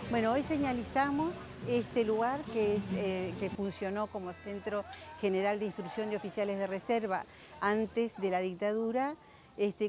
Bueno, hoy señalizamos este lugar que funcionó como Centro General de Instrucción de Oficiales de Reserva antes de la dictadura,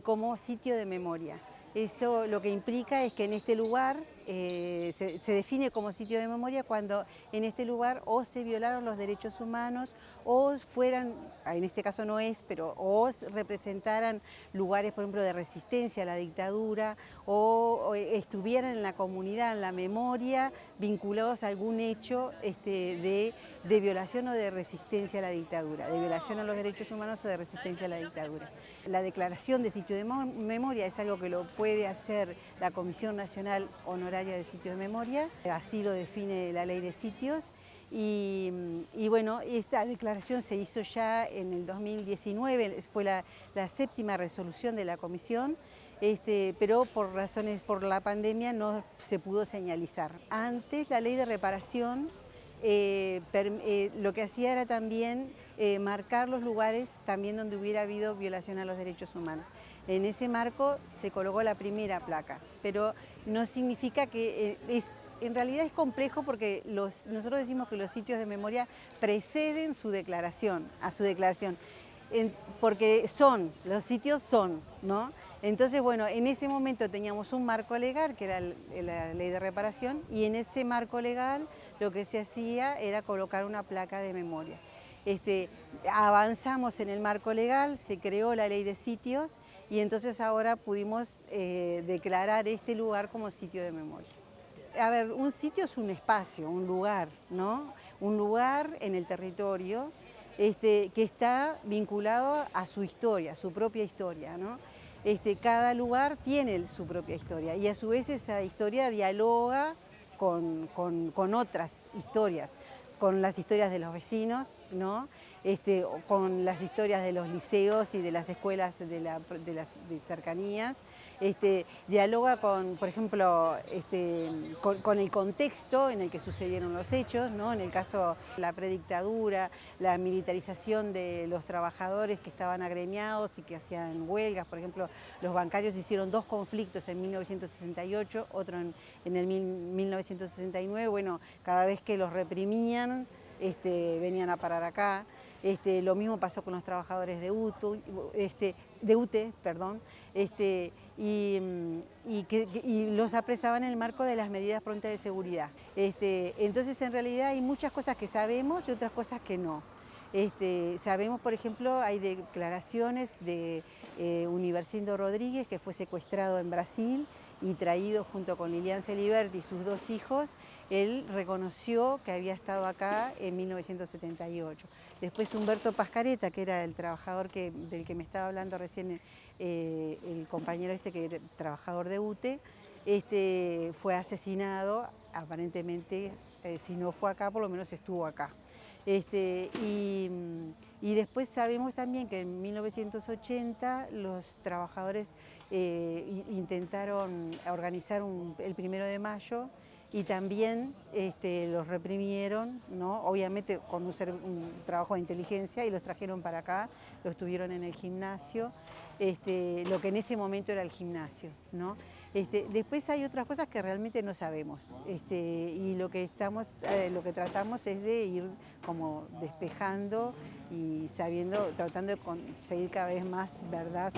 como sitio de memoria. Eso lo que implica es que en este lugar se define como sitio de memoria cuando en este lugar o se violaron los derechos humanos o fueran, en este caso no es, pero o representaran lugares, por ejemplo, de resistencia a la dictadura o estuvieran en la comunidad, en la memoria, vinculados a algún hecho de violación o de resistencia a la dictadura, de violación a los derechos humanos o de resistencia a la dictadura. La declaración de sitio de memoria es algo que lo puede hacer la Comisión Nacional Honoraria de Sitios de Memoria, así lo define la Ley de Sitios. Y bueno, esta declaración se hizo ya en el 2019, fue la séptima resolución de la Comisión, pero por la pandemia no se pudo señalizar. Antes la Ley de Reparación lo que hacía era también marcar los lugares también donde hubiera habido violación a los derechos humanos. En ese marco se colocó la primera placa, pero no significa que en realidad es complejo porque nosotros decimos que los sitios de memoria preceden su declaración, porque los sitios son, ¿no? Entonces, bueno, en ese momento teníamos un marco legal, que era la Ley de Reparación, y en ese marco legal lo que se hacía era colocar una placa de memoria. Avanzamos en el marco legal, se creó la Ley de Sitios y entonces ahora pudimos declarar este lugar como sitio de memoria. A ver, un sitio es un espacio, un lugar, ¿no? Un lugar en el territorio que está vinculado a su historia, su propia historia, ¿no? Cada lugar tiene su propia historia y a su vez esa historia dialoga con otras historias, con las historias de los vecinos, ¿no? Con las historias de los liceos y de las escuelas de las cercanías. Dialoga con, por ejemplo, con el contexto en el que sucedieron los hechos, ¿no? En el caso de la predictadura, la militarización de los trabajadores que estaban agremiados y que hacían huelgas. Por ejemplo, los bancarios hicieron dos conflictos en 1968, otro en el 1969. Bueno, cada vez que los reprimían, venían a parar acá. Lo mismo pasó con los trabajadores de UTE, perdón, y los apresaban en el marco de las medidas prontas de seguridad. Entonces, en realidad hay muchas cosas que sabemos y otras cosas que no. Sabemos, por ejemplo, hay declaraciones de Universindo Rodríguez, que fue secuestrado en Brasil y traído junto con Lilian Celiberti y sus dos hijos. Él reconoció que había estado acá en 1978. Después Humberto Pascareta, que era el trabajador del que me estaba hablando recién el compañero que era trabajador de UTE, fue asesinado, aparentemente, si no fue acá, por lo menos estuvo acá. Y después sabemos también que en 1980 los trabajadores intentaron organizar el 1 de mayo y también los reprimieron, ¿no? Obviamente con un trabajo de inteligencia, y los trajeron para acá, los tuvieron en el gimnasio, lo que en ese momento era el gimnasio, ¿no? Después hay otras cosas que realmente no sabemos, y lo que tratamos es de ir como despejando y tratando de conseguir cada vez más verdad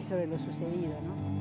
sobre lo sucedido, ¿no?